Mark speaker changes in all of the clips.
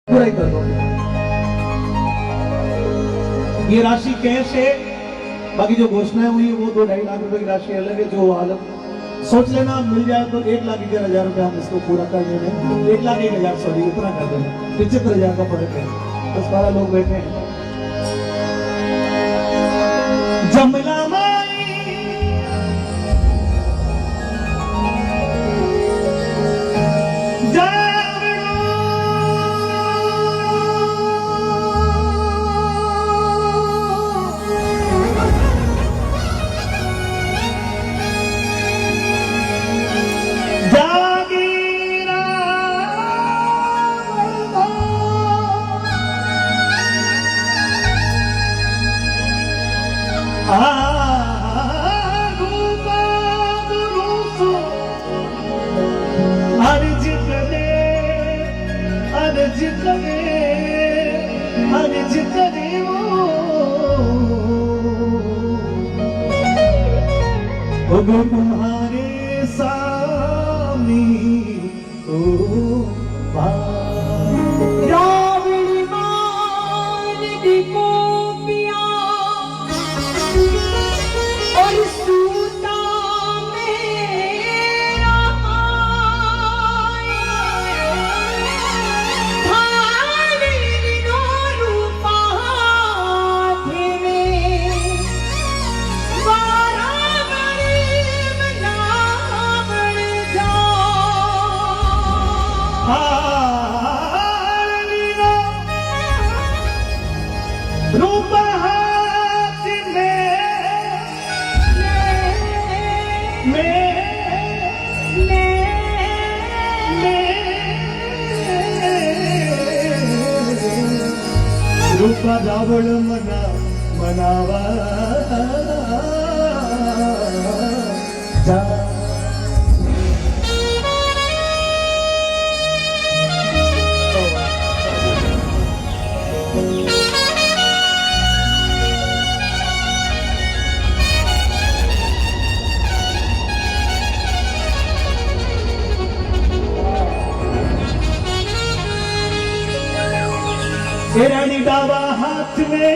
Speaker 1: बुराई कर दो। ये राशि कैश है, बाकी जो घोषणाएं हुई वो 2-2.5 लाख रुपए की राशि अलग है। जो आलम सोच लेना मिल जाए तो 1,11,000 रुपए हम इसको पूरा कर देंगे। 1,01,000 सॉरी इतना कर देंगे, 75,000 का फर्क है। 10-12 लोग बैठे हैं। जमला माई तुम्हारे सामने
Speaker 2: रावण मान दी को पिया और सूता मेरा थाने नो रूपा थे में
Speaker 1: रूपा रावण मना मनावा जा। रानी डावा हाथ में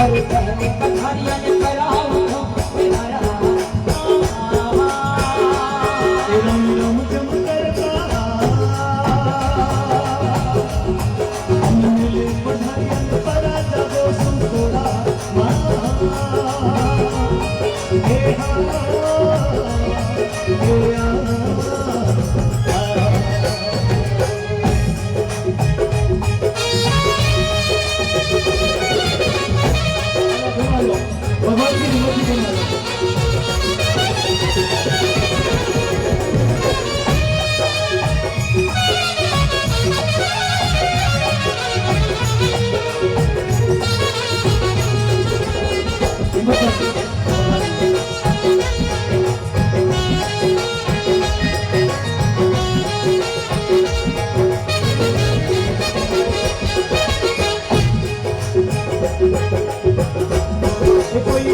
Speaker 2: अरे कहने पधारिया ने कराओ कोई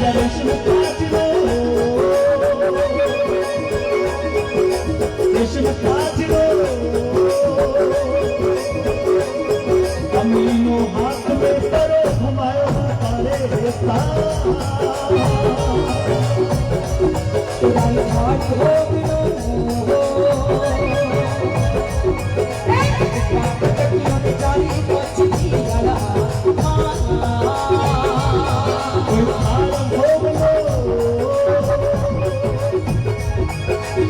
Speaker 1: राजा रेशम काजलो रेशम काजलो अमीनो हाथ में करो घुमायो तारे
Speaker 2: तुराई घाट हो बिनो कटियों ने जारी पछी गला
Speaker 1: कोई आलम हो गलो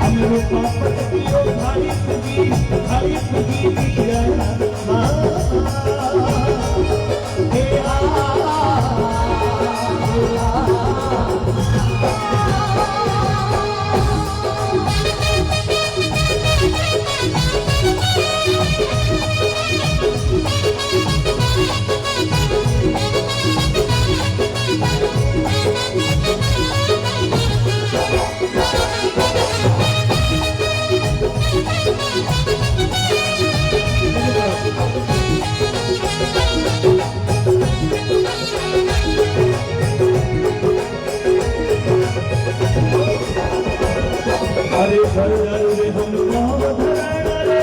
Speaker 1: अमीनो पापट पियो खाली पुगी दिया अरे घर रे हम गाँव धराना रे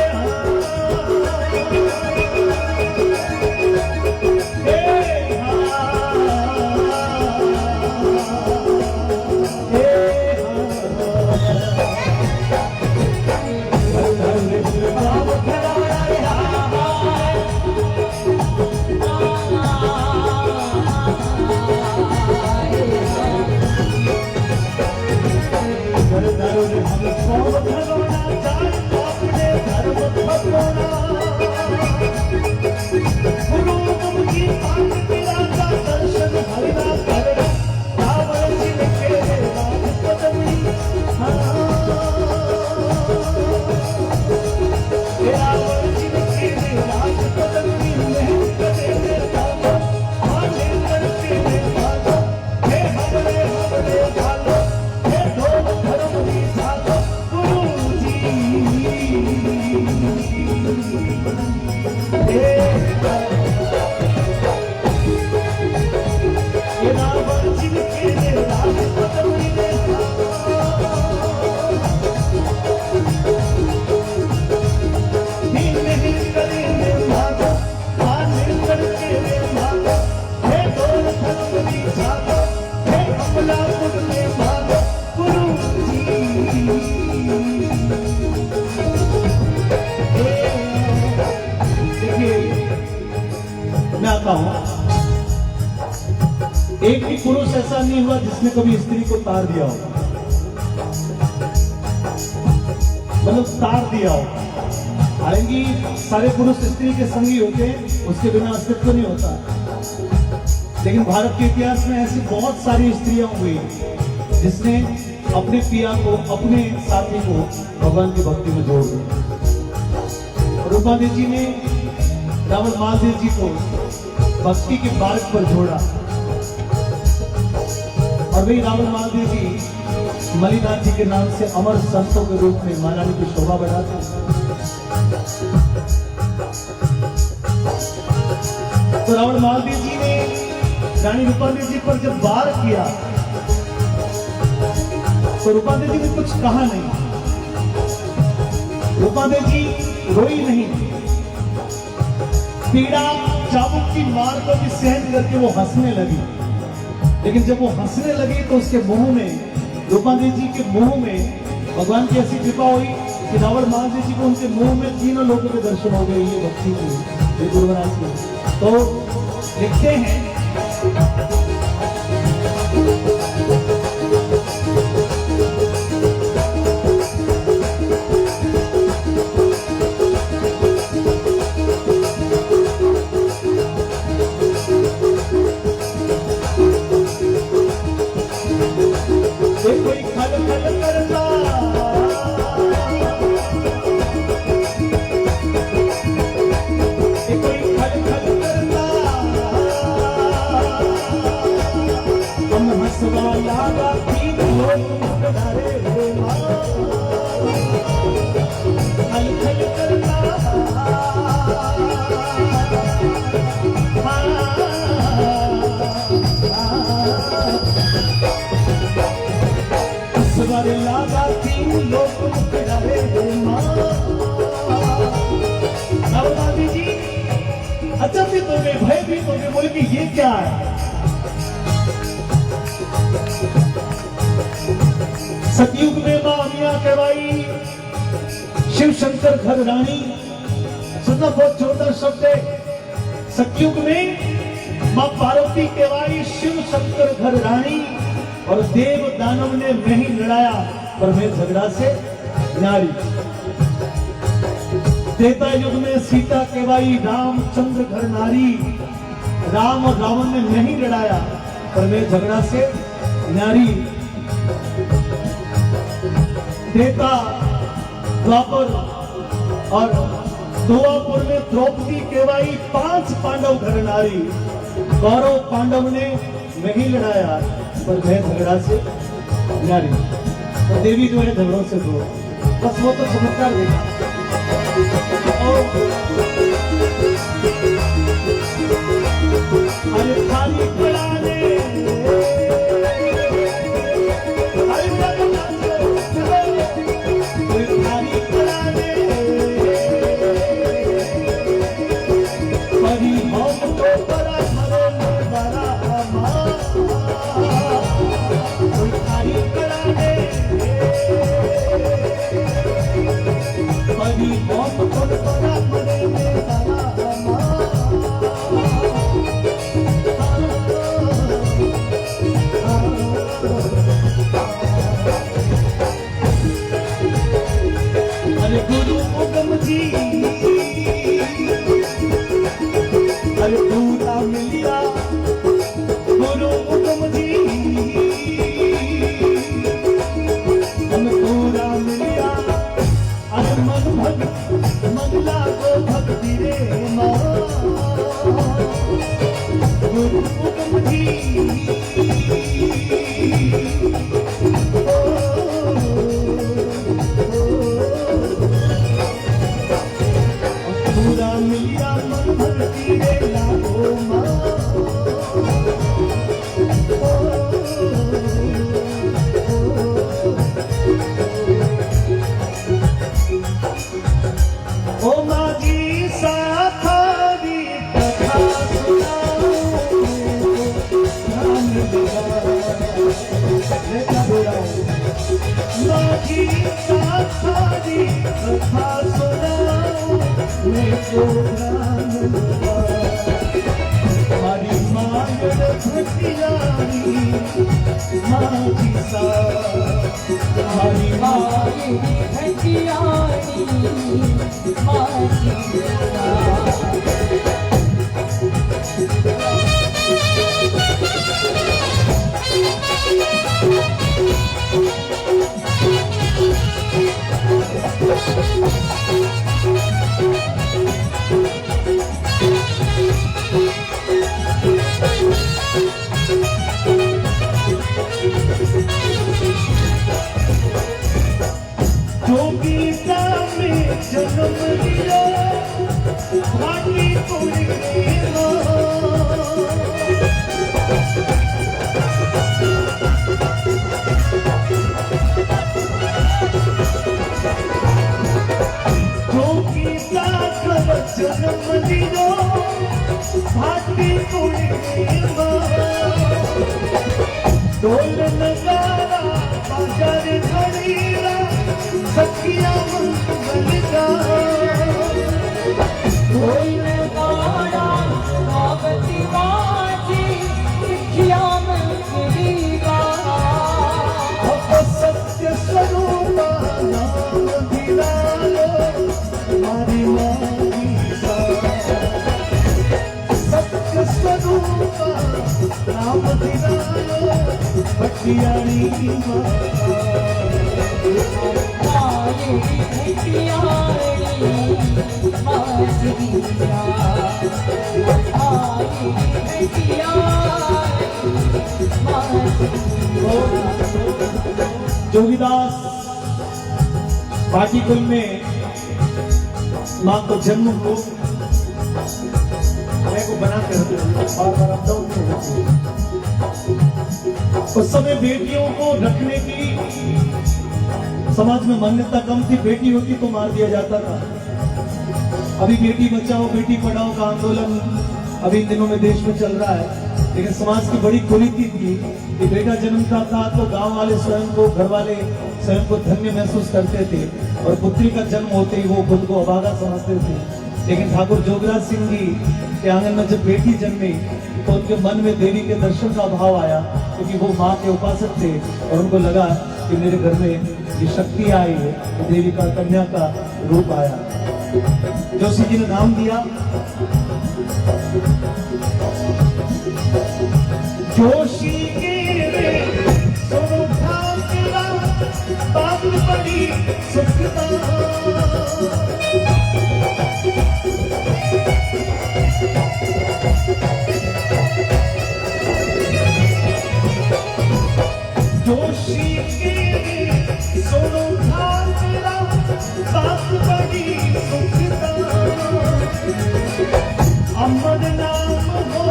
Speaker 1: मैं आता हूं। एक भी पुरुष ऐसा नहीं हुआ जिसने कभी स्त्री को तार दिया हो, मतलब तार दिया हो। हालांकि सारे पुरुष स्त्री के संगी होते हैं, उसके बिना अस्तित्व नहीं होता, लेकिन भारत के इतिहास में ऐसी बहुत सारी स्त्रियां हुई जिसने अपने पिया को, अपने साथी को भगवान की भक्ति में जोड़ दिया। रूपा देवी जी ने रावण महादेव जी को भक्ति के मार्ग पर जोड़ा, और वही रावण महादेव जी मलिनाथ जी के नाम से अमर संतों के रूप में महारानी की शोभा बढ़ाते हैं। तो रावण महादेव जी ने रानी रूपादेवी जी पर जब वार किया तो रूपादेवी जी ने कुछ कहा नहीं, रूपादेवी जी रोई नहीं, पीड़ा चाबुक की मार को भी सहन करके वो हंसने लगी। लेकिन जब वो हंसने लगी तो उसके मुंह में, रूपादेवी जी के मुंह में भगवान की ऐसी कृपा हुई कि रावण महादेव जी को उनके मुंह में तीनों लोगों के दर्शन हो गए। ये भक्ति की, ये गुरुवराज की। तो लिखते हैं कोई खल खल करता, कोई खल खल करता, ये क्या है? सतयुग में मां अमिया कहवाई शिव शंकर घर रानी। सुनना, बहुत छोटा शब्द है। सतयुग में मां पार्वती कहवाई शिव शंकर घर रानी, और देव दानव ने नहीं लड़ाया पर मैं झगड़ा से नारी। त्रेता युग में सीता कहवाई रामचंद्र घर नारी, राम और रावण ने नहीं लड़ाया पर मैं झगड़ा से नारी। त्रेता द्वापर और दोवापुर में द्रौपदी कहवाई 5 पांडव घर नारी, कौरव पांडव ने नहीं लड़ाया पर मैं झगड़ा से नारी। तो देवी जो है झगड़ों से दूर, बस वो तो चमत्कार देखा। अरे खाली पड़ा ले, अरे खाली पड़ा ले, परी हम तो बड़ा घरे में बड़ा माँ, खाली पड़ा ले, परी हम तो बड़ा घरे में बड़ा माँ। अरे गुरु उगम जी, अरे पूरा मिलिया गुरु उगम जी, हम पूरा मिलिया। अरे मन मंगला को भक्ति रे माँ, गुरु उगम जी। पूरा मिलिया मन भक्ति रे लागो माँ, ओ माँ जी साथारी कथा सुनाओ, ध्यान लगा माँ जी साथारी कथा सुनाओ, मेरे ध्यान लगा। हमारी माँ भक्तियारी माँ जी सा, हमारी माँ
Speaker 2: भटियारी माँ जी सा।
Speaker 1: जो गीता में जन्म लिया भाटी तोड़ के माँ, जो गीता का जन्म लिया भाटी तोड़ के माँ, ढोल नगारा बाजार खड़ीरा सखिया मंगल का,
Speaker 2: कोई नगाड़ा पावती बाजी सखिया मंगली का।
Speaker 1: सत्य स्वरूप नाम दिलालो हमारी माँ की सा, सत्य स्वरूप नाम दिलालो भटियारी माँ। जोगीदास पाटी कुल में माँ को जन्म को मैं को बना कर उस समय बेटियों को रखने की समाज में मान्यता कम थी, बेटी होती तो मार दिया जाता था। अभी बेटी बचाओ बेटी पढ़ाओ का आंदोलन अभी इन दिनों में देश में चल रहा है, लेकिन समाज की बड़ी कुरीति थी कि बेटा जन्मता था तो गांव वाले स्वयं को, घर वाले स्वयं को धन्य महसूस करते थे और पुत्री का जन्म होते ही वो खुद को अभागा समझते थे। लेकिन ठाकुर जोगराज सिंह जी के आंगन में जब बेटी जन्मी तो उनके मन में देवी के दर्शन का भाव आया, क्योंकि वो माँ के उपासक थे और उनको लगा कि मेरे घर में ये शक्ति आई है, देवी का कन्या का रूप आया। जोशी जी ने नाम दिया जोशी के रे सोनो ठाकरा बात बड़ी सुखता। जोशी के सोनो ठाकरा बात बड़ी सुखता। अमर नाम हो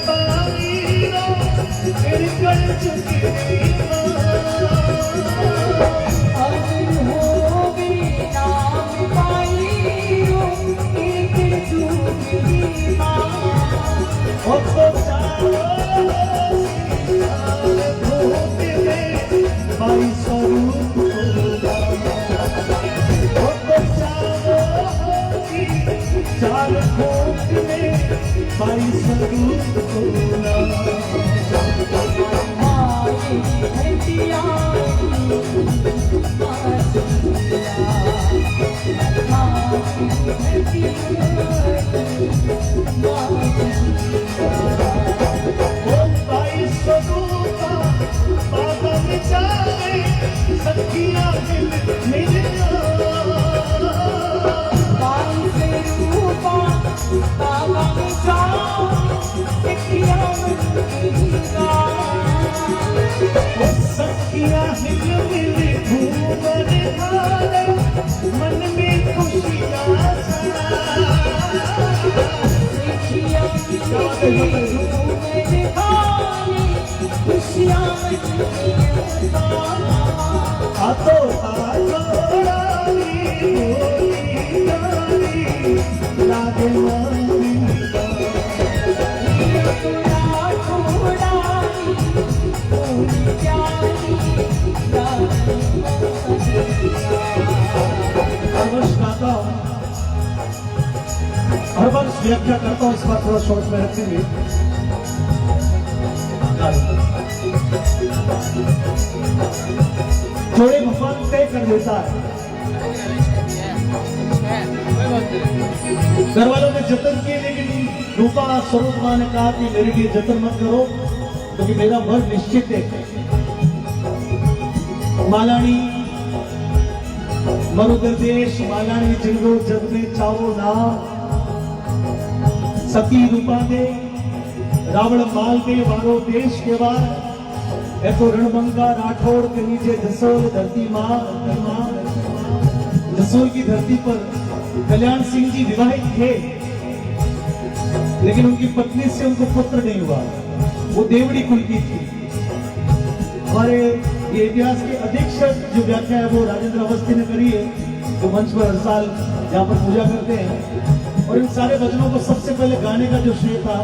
Speaker 1: पारीरा फिर कर चुकी
Speaker 2: अमर होवे नाम पाइयो एक चूकी माँ।
Speaker 1: ओ तो चारो भूत में भाई स्वरूप ओ तो चार भूत में भाई स्वरूप मन में खुशियाँ हर वर्ष व्याख्या करता हूँ, इस बार थोड़ा शॉर्ट में रखेंगे। जोड़े भगवान तय कर देता है। घर वालों ने जतन किए, लेकिन रूपा स्वरूप माँ ने कहा कि मेरे लिए जतन मत करो क्योंकि मेरा वर निश्चित है। मालानी मरुदर देश मालानी जिंगो जग में चावो नाम सती रूपा दे रावण माल दे वारो देश के वार ऐको रणबंगा राठौड़ के नीचे जसोल धरती माँ। जसोल की धरती पर कल्याण सिंह जी विवाहित थे, लेकिन उनकी पत्नी से उनको पुत्र नहीं हुआ। वो देवड़ी कुल की थी। हमारे ये इतिहास के अधीक्षक जो व्याख्या है वो राजेंद्र अवस्थी ने करी है, जो मंच पर हर साल यहाँ पर पूजा करते हैं। और इन सारे भजनों को सबसे पहले गाने का जो श्रेय था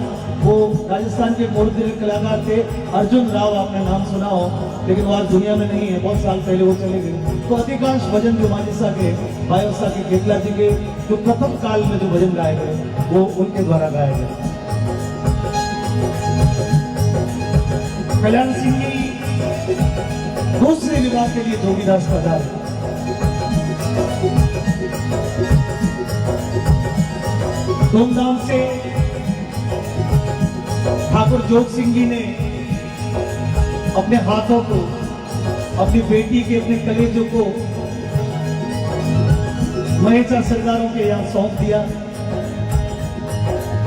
Speaker 1: वो राजस्थान के मूर्ति कलाकार थे अर्जुन राव। आपने नाम सुना हो, लेकिन वो आज दुनिया में नहीं है, बहुत साल पहले वो चले गए। तो अधिकांश भजन जो मानिसा के बायोसा के केतला जी के जो प्रथम काल में जो भजन गाए गए वो उनके द्वारा गाए गए। कल्याण सिंह जी दूसरे विवाह के लिए जोगीदास पधारे। धूमधाम से ठाकुर जोग सिंह जी ने अपने हाथों को अपनी बेटी के अपने कलेजों को महेचा सरदारों के यहाँ सौंप दिया।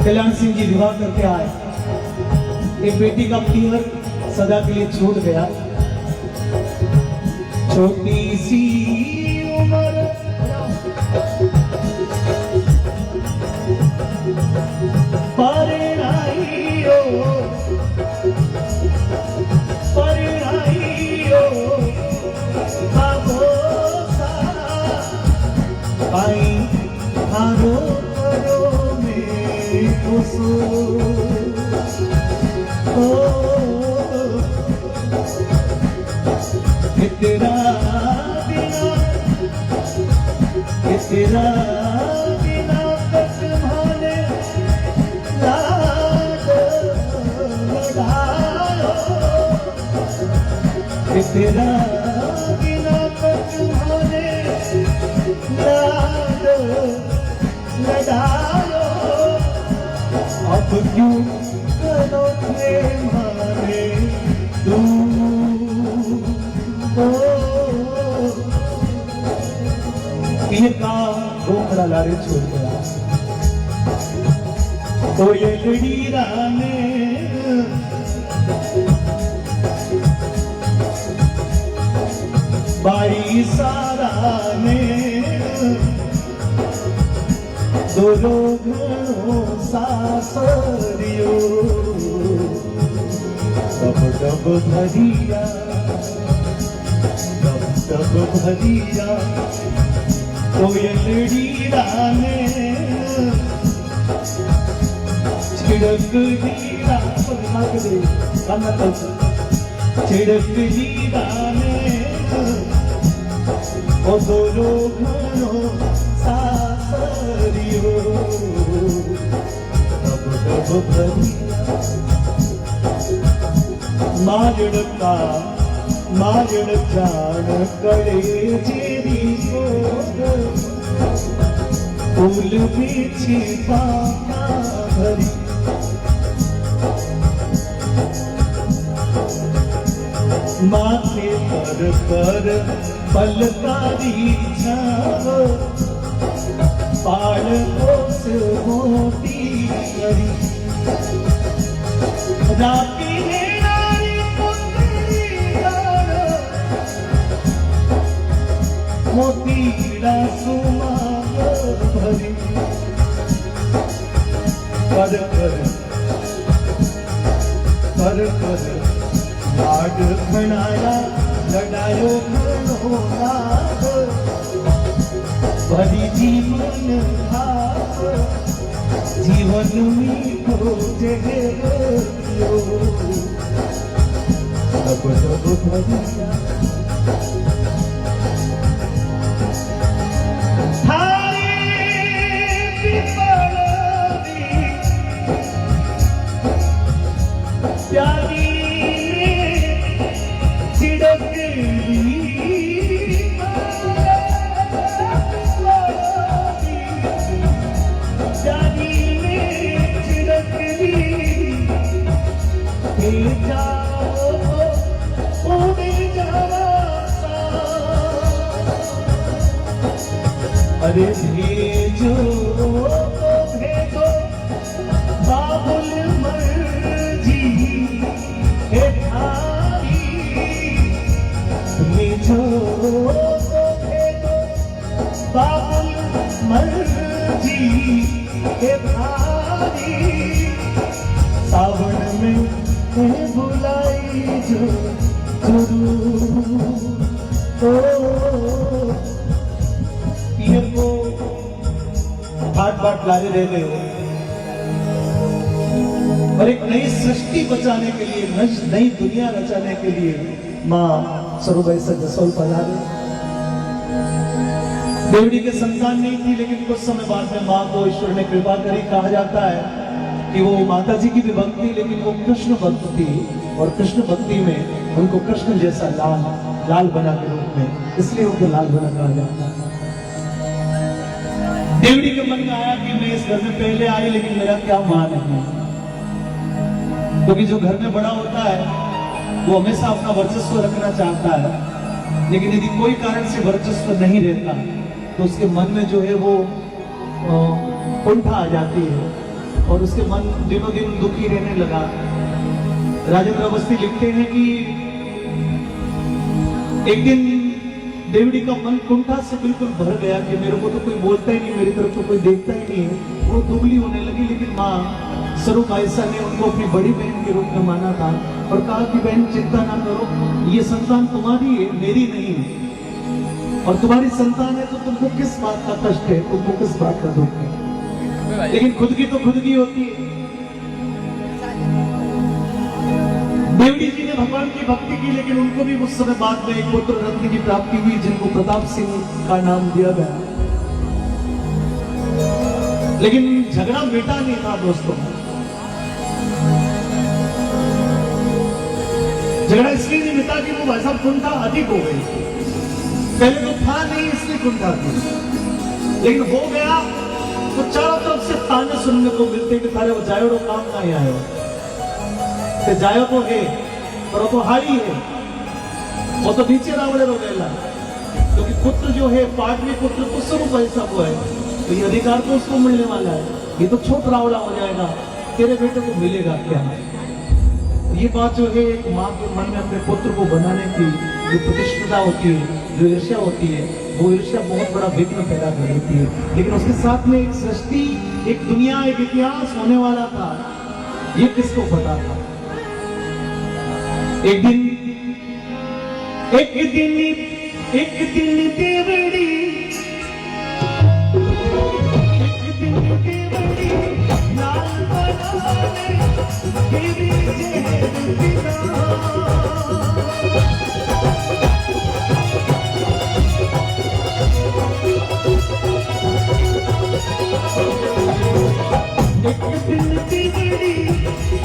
Speaker 1: कल्याण सिंह जी विवाह करके आए। एक बेटी का पीहर सदा के लिए छूट गया। छोटी सी उम्र परिणाइयो बाबोसा आई हारो करो में कुसुम तेरा बिना, तेरा बिना तुम्हारे लाड लड़ायो, तेरा बिना तुम्हारे लाड लड़ायो, अब क्यों करो थे मारे तुम का रोकड़ा लारे छोड़ गया तो ये लड़ीरा ने बाई सारा ने दोनों घरों सासरियो डब डब भरिया, डब डब भरिया, तो ये लड़ीरा ने छिड़क लीरा छिड़क लीरा ने वो दोनों घरों सासरियो डब डब भरिया, माजड़का माजड़ जान करे जेरी फूल बिछी पाना भरी, माथे पर पलकारी छाव, पाल कोस मोती करी, राती ने नारी पुत्री मोतीड़ा सुमा भरी, कर लाड खणाया लड़ायो घणो लाभ, भरी जीवन भाव, जीवन मीठो जगरियो डब डब भरिया, प्यारी छिड़क प्यारी छिड़क जाओ उड़ जावा, अरे भेजो भेजो बाबुल मर्जी है थारी, भेजो भेजो बाबुल मर्जी है थारी, सावन में बुलाई जो जरूर ये को बाट बाट लारे रह गए हो और एक नई सृष्टि बचाने के लिए, नई दुनिया रचाने के लिए माँ सरोबाई से जसोल पधारे। देवड़ी के संतान नहीं थी, लेकिन कुछ समय बाद में माँ को ईश्वर ने कृपा करी। कहा जाता है कि वो माता जी की भी भक्त थी, लेकिन वो कृष्ण भक्त थी और कृष्ण भक्ति में उनको कृष्ण जैसा लाल बना के रूप में, इसलिए उनको लाल बना कहा जाता है। देवड़ी के मन में आया कि मैं इस घर में पहले आई, लेकिन मेरा क्या मान है, क्योंकि जो घर में बड़ा होता है वो हमेशा अपना वर्चस्व रखना चाहता है, लेकिन यदि कोई कारण से वर्चस्व नहीं रहता तो उसके मन में जो है वो कुंठा आ जाती है और उसके मन दिनों दिन दुखी रहने लगा। राजेंद्र अवस्थी लिखते हैं कि एक दिन देवड़ी का मन कुंठा से बिल्कुल भर गया कि मेरे को तो कोई बोलता ही नहीं, मेरी तरफ तो कोई देखता ही नहीं है। वो दुबली होने लगी, लेकिन माँ सरूबाईसा ने उनको अपनी बड़ी बहन के रूप में माना था और कहा कि बहन चिंता ना करो, ये संतान तुम्हारी है, मेरी नहीं है, और तुम्हारी संतान है तो तुमको किस बात का कष्ट है, तुमको किस बात का दुख है, लेकिन खुद की तो खुद की होती है। देवड़ी जी ने भगवान की भक्ति की, लेकिन उनको भी उस समय बाद में एक पुत्र रत्न की प्राप्ति हुई, जिनको प्रताप सिंह का नाम दिया गया। लेकिन झगड़ा मिटा नहीं था दोस्तों। झगड़ा इसलिए नहीं मिटा कि वो भाई साहब कुंठा अधिक हो गई। पहले तो था नहीं इसलिए कुंठा थी, लेकिन हो गया तो चारों तरफ से ताने सुनने को मिलते कि थारे वो जायो रो काम नहीं आयो, ते जायो तो है पर वो तो हारी है, वो तो नीचे रावड़े रो गया। क्योंकि पुत्र जो है पाटली पुत्र तो स्वरूप ऐसा को है, तो ये अधिकार तो उसको मिलने वाला है। ये तो छोट रावड़ा हो जाएगा, तेरे बेटे को मिलेगा क्या? ये बात जो है एक माँ के मन में अपने पुत्र को बनाने की जो प्रतिष्ठा होती है, जो ईर्ष्या होती है, वो ईर्ष्या बहुत बड़ा विघ्न पैदा कर देती है। लेकिन उसके साथ में एक सृष्टि, एक दुनिया, एक इतिहास होने वाला था, ये किसको पता था? एक दिन देवड़ी,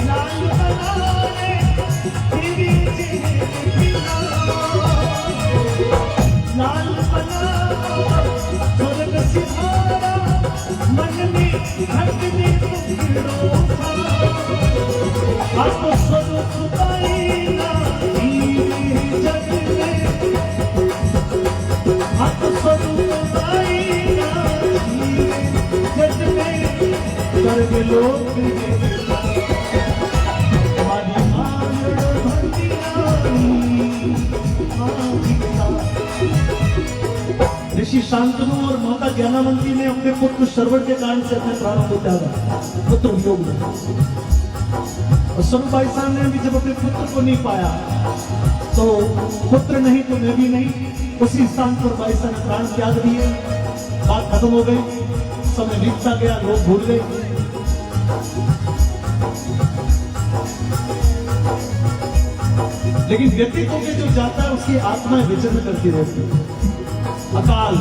Speaker 1: लाल बनाने देवी मन में धड़कने आपको स्वरूप पाएगा जग में, आपको स्वरूप पाएगा जग में, स्वर्ग लोक ऋषि शांतनु और माता ज्ञानावंती ने अपने पुत्र श्रवण के कारण से अपने प्राणों को त्यागा, पुत्र वियोग में। और सनुबाई साहब ने भी जब अपने पुत्र को नहीं पाया, तो पुत्र नहीं तो मैं भी नहीं, उसी स्थान पर बाई साहब ने प्राण त्याग दिए। बात खत्म हो गई, समय बीतता गया, लोग भूल गए। लेकिन व्यक्ति को जो जाता है उसकी आत्मा विचरण करती रहती है। अकाल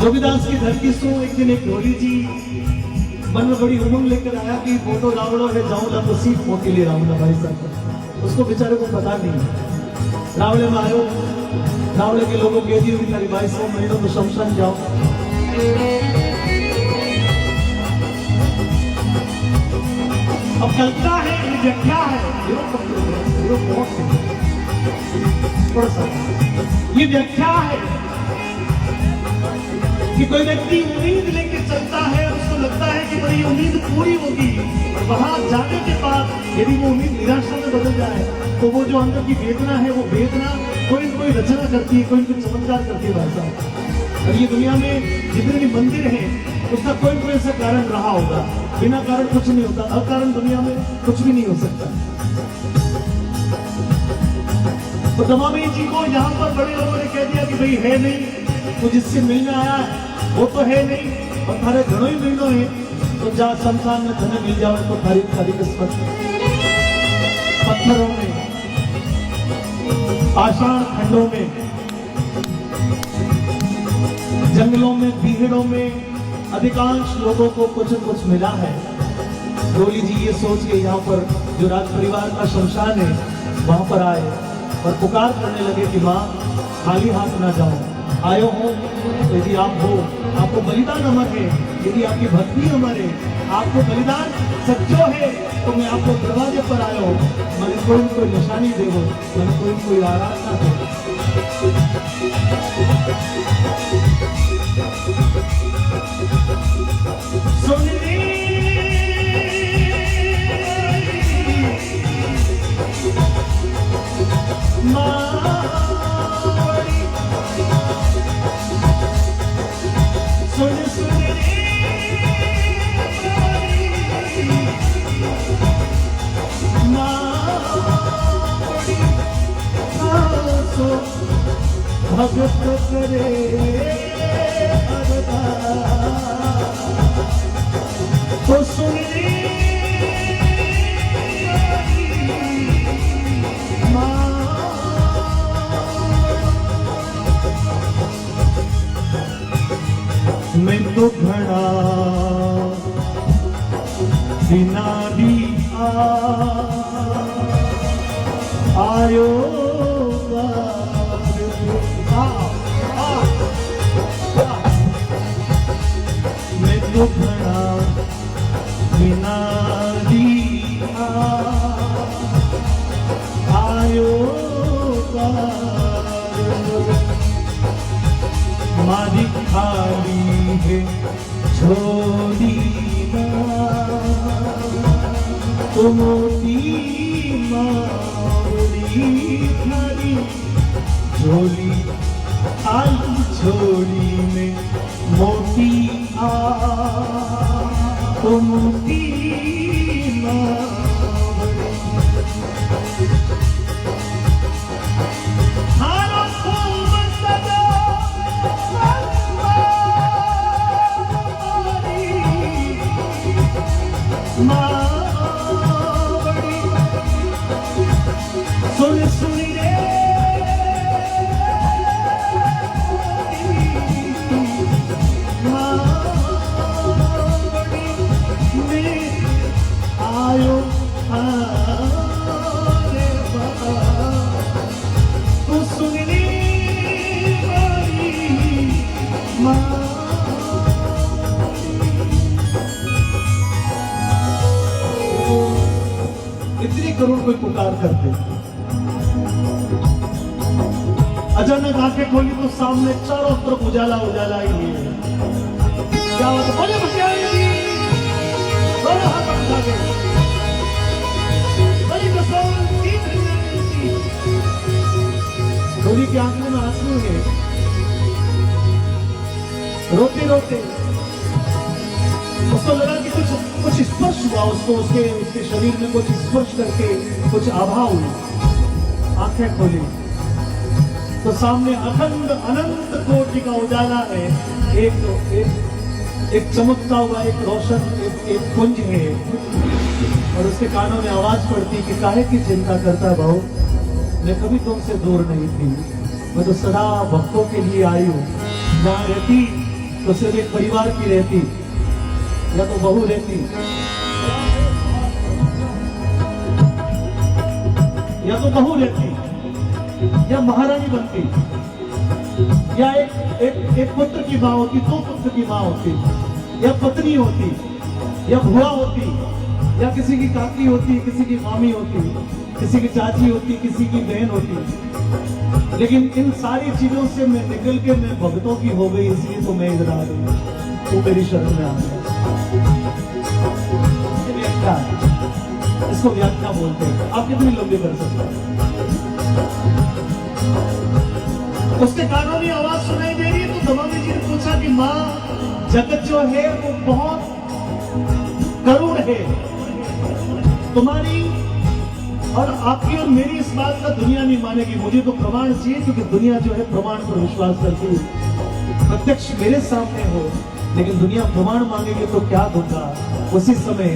Speaker 1: जोगीदास की धरती से एक दिन एक ढोली जी मन में बड़ी उमंग लेकर आया कि फोटो रावड़ो है, जाऊंगा तो सीख मोटी ले रावड़ा भाई साहब। उसको बेचारे को पता नहीं। रावड़े में आयो, रावड़े के लोगों कह दी हुई तारी 22 महीनों में शमशान जाओ। अब कल्पना है, व्याख्या है, ये व्याख्या है कि कोई व्यक्ति उम्मीद लेके चलता है, उसको लगता है कि बड़ी उम्मीद पूरी होगी, और वहां जाने के बाद यदि वो उम्मीद निराशा में बदल जाए तो वो जो अंदर की वेदना है, वो वेदना कोई न कोई रचना करती है, कोई न कोई चमत्कार करती है भाई साहब। और ये दुनिया में जितने भी मंदिर हैं उसका कोई न कोई ऐसा कारण रहा होगा। बिना कारण कुछ नहीं होता, अकारण दुनिया में कुछ भी नहीं हो सकता। तो दमामी जी को यहाँ पर बड़े लोगों ने कह दिया कि भाई है नहीं, तो जिससे मिलने आया है वो तो है नहीं, और थारे घणों ही मिलो है, तो जा शमशान में धने मिल जाओ तो थारी थारी किस्मत। पत्थरों में, पाषाण खंडों में, जंगलों में, पीहड़ों में अधिकांश लोगों को कुछ न कुछ मिला है। डोली जी ये सोच के यहाँ पर जो राज परिवार का शमशान है वहां पर आए और पुकार करने लगे कि माँ खाली हाथ ना जाओ, आयो हो यदि आप हो, आपको बलिदान अमर है, यदि आपकी भक्ति अमर है, आपको बलिदान सच्चो है, तो मैं आपको दरवाजे पर आयो हूँ। मैंने कोई निशानी देवो, मैंने कोई आराधना दो। सुन रे भगत करे तो सुन रे तो घड़ा बिना भी आयो मैं तो घड़ा बिना भी आयो मारी खाली है छोड़ी तो मोती मारी खाली झोली खाली छोड़ी में मोती तो मोती सुन सुन रे आयो रे तू सुन रे इतनी करोड़ कोई पुकार करते, अचानक आंखें खोली तो सामने चारों तरफ उजाला उजाला ही है। क्या बात है? बोले भैया दोनों हाथ उठा के बड़ी कसम डोली की आंखों में आंसू है, रोते रोते उसको लगा कि कुछ स्पर्श हुआ, उसको उसके शरीर में कुछ स्पर्श करके कुछ आभा हुई। आंखें खोली तो सामने अखंड अनंत कोटि का उजाला है, एक चमकता हुआ एक रोशन एक कुंज है, और उसके कानों में आवाज पड़ती कि काहे की चिंता करता भाऊ, मैं कभी तुमसे दूर नहीं थी, मैं तो सदा भक्तों के लिए आई हूँ। जहाँ रहती तो सिर्फ एक परिवार की रहती, या तो बहू रहती, या तो बहू रहती, या महारानी बनती, या एक पुत्र की माँ होती, दो पुत्र की माँ होती, या पत्नी होती, या भुआ होती, या किसी की काकी होती, किसी की मामी होती, किसी की चाची होती, किसी की बहन होती। लेकिन इन सारी चीजों से मैं निकल के मैं भक्तों की हो गई, इसलिए तो मैं इधर आ गई, तो मेरी शरण में आ गया। इसको व्याख्या बोलते हैं। आप कितनी लंबी कर सकते हैं? उसके कानों में आवाज सुनाई दे रही है, तो दमामी जी ने पूछा कि माँ जगत जो है वो बहुत करुण है, तुम्हारी और आपकी और मेरी इस बात का दुनिया नहीं मानेगी, मुझे तो प्रमाण चाहिए, क्योंकि दुनिया जो है प्रमाण पर विश्वास करती है। प्रत्यक्ष मेरे सामने हो, लेकिन दुनिया प्रमाण मांगेगी तो क्या दूंगा। उसी समय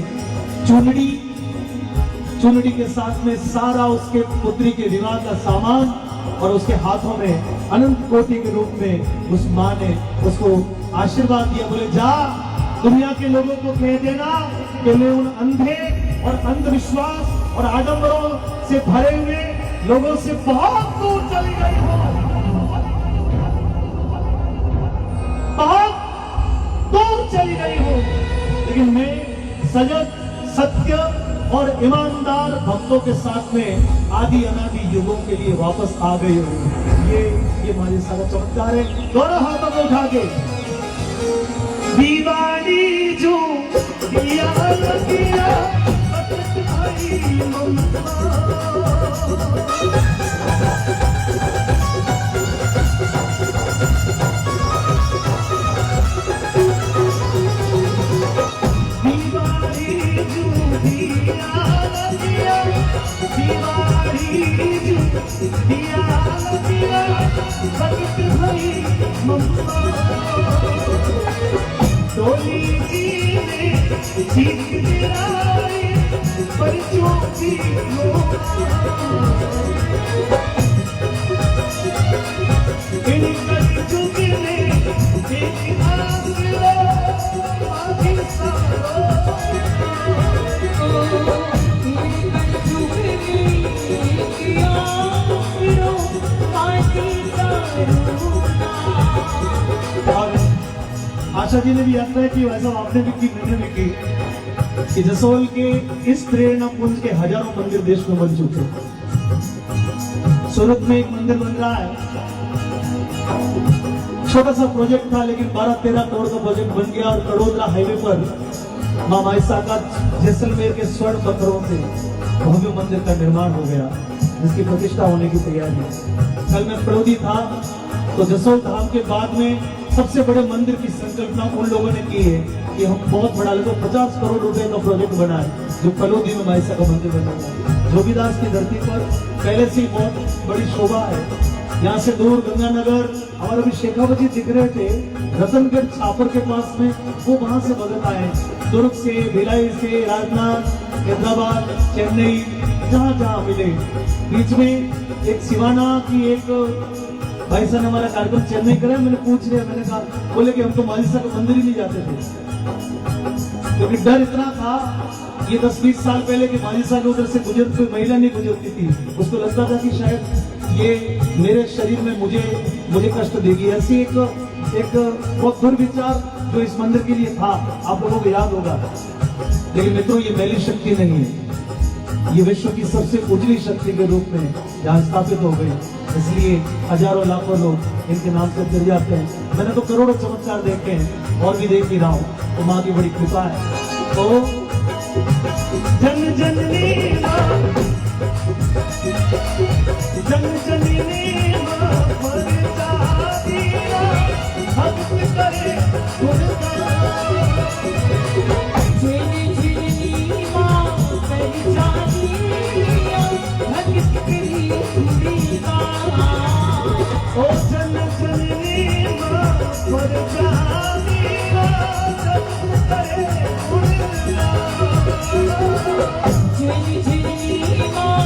Speaker 1: चुनड़ी के साथ में सारा उसके पुत्री के विवाह का सामान, और उसके हाथों में अनंत कोटि के रूप में उस माँ ने उसको आशीर्वाद दिया। बोले जा दुनिया के लोगों को कह देना कि मैं उन अंधे और अंधविश्वास और आडंबरों से भरे हुए लोगों से बहुत दूर चली गई हूं, बहुत दूर चली गई हूं, लेकिन मैं सजग सत्य और ईमानदार भक्तों के साथ में आदि अनादि युगों के लिए वापस आ गई हूं। ये हमारे सारा चमत्कार है। दोनों हाथों को उठा के दीवानी जो दिया लगिया भाई ममता डोली जी ने चीख दिलाई पर चोटी इन कल चुके ने एक आंगला आशा जी ने भी यात्रा की, वैसा आपने भी की, मैंने भी की, कि जसोल के इस प्रेरणा पुंज के हजारों मंदिर देश में बन चुके। सूरत में एक मंदिर बन रहा है, छोटा सा प्रोजेक्ट था लेकिन 12-13 करोड़ का प्रोजेक्ट बन गया, और कड़ोदरा हाईवे पर मां माइसा का जैसलमेर के स्वर्ण पत्थरों से भव्य मंदिर का निर्माण हो गया, जिसकी प्रतिष्ठा होने की तैयारी है। कल मैं पड़ोदी था तो जसोल धाम के बाद में सबसे बड़े मंदिर की संकल्पना उन लोगों ने की है कि हम बहुत बड़ा, लगभग 50 करोड़ रुपए का प्रोजेक्ट बना है जो कलोदी में माइसा का मंदिर बनेगा। जोगीदास की धरती पर पहले से ही बहुत बड़ी शोभा है। यहाँ से दूर गंगानगर, और अभी शेखावत जी दिख रहे थे रतनगढ़ छापर के पास में, वो वहां से भगत आए, दुर्ग से, भिलाई से, राजनाथ, हैदराबाद, चेन्नई, जहाँ जहाँ मिले। बीच में एक सिवाना की एक भाई साहब ने हमारा कार्यक्रम चेन्नई करा, मैंने पूछ लिया, मैंने कहा, बोले कि हम तो मालिसा का मंदिर ही नहीं जाते थे, क्योंकि डर इतना था ये 10-20 साल पहले कि मालिसा के उधर से गुजरती कोई महिला नहीं गुजरती थी, उसको लगता था कि शायद ये मेरे शरीर में मुझे कष्ट देगी। ऐसी एक बहुत दुर्विचार जो इस मंदिर के लिए था, आप लोगों को याद होगा। लेकिन मित्रों, ये मैली शक्ति नहीं है, ये विश्व की सबसे उजली शक्ति के रूप में यहाँ स्थापित हो गई, इसलिए हजारों लाखों लोग इनके नाम से फिर जाते हैं। मैंने तो करोड़ों चमत्कार देखे हैं और भी देख ही रहा हूँ, तो माँ की बड़ी कृपा है। तो जन जननी माँ, जन जननी माँ, मर्यादी माँ, भक्त करे गुणगान।
Speaker 2: झिली झिली माँ पहचानी भक्त करी गुणगान।
Speaker 1: ओ जन जननी माँ, मर्यादी माँ, भक्त करे गुणगान।
Speaker 2: झिली झिली माँ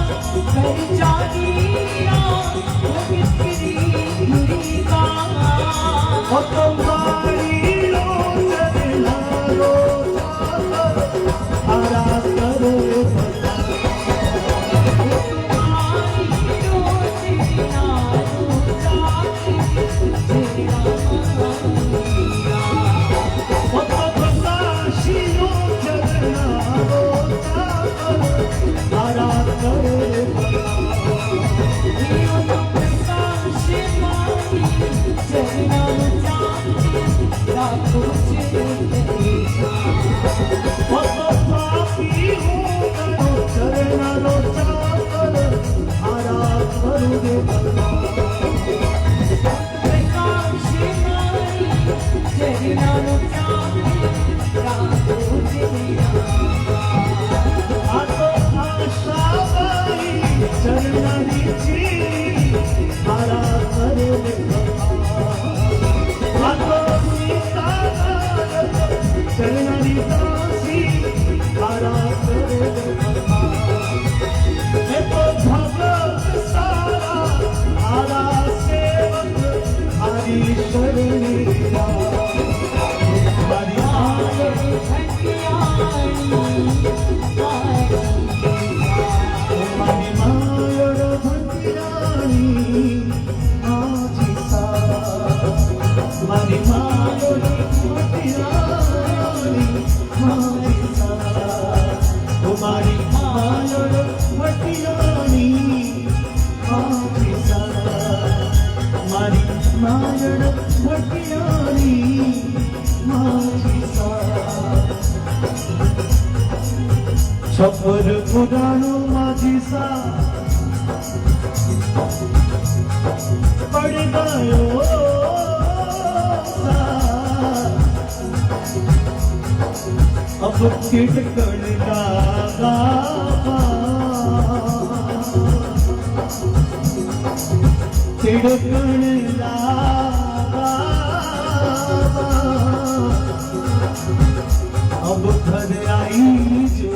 Speaker 2: पहचानी भक्त करी गुणगान।
Speaker 1: ओ तुम्हारी लोचन रोजा करो, आरास करो भगवान। ओ प्रकाशी लोचन रोजा करो, आरास करो छपर पुरानो माझी सा पड़ गयो सा, अब तिटकण लागा तिटकण लागा, अब घर आई जो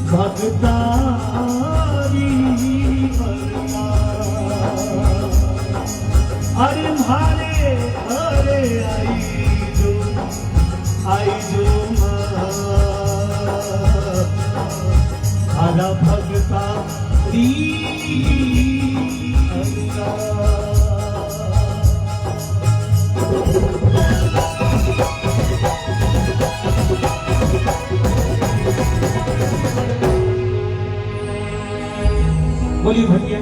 Speaker 1: भगतारी बल्ला। अरे भारे अरे आई जो हरा भगता री बोली भटिया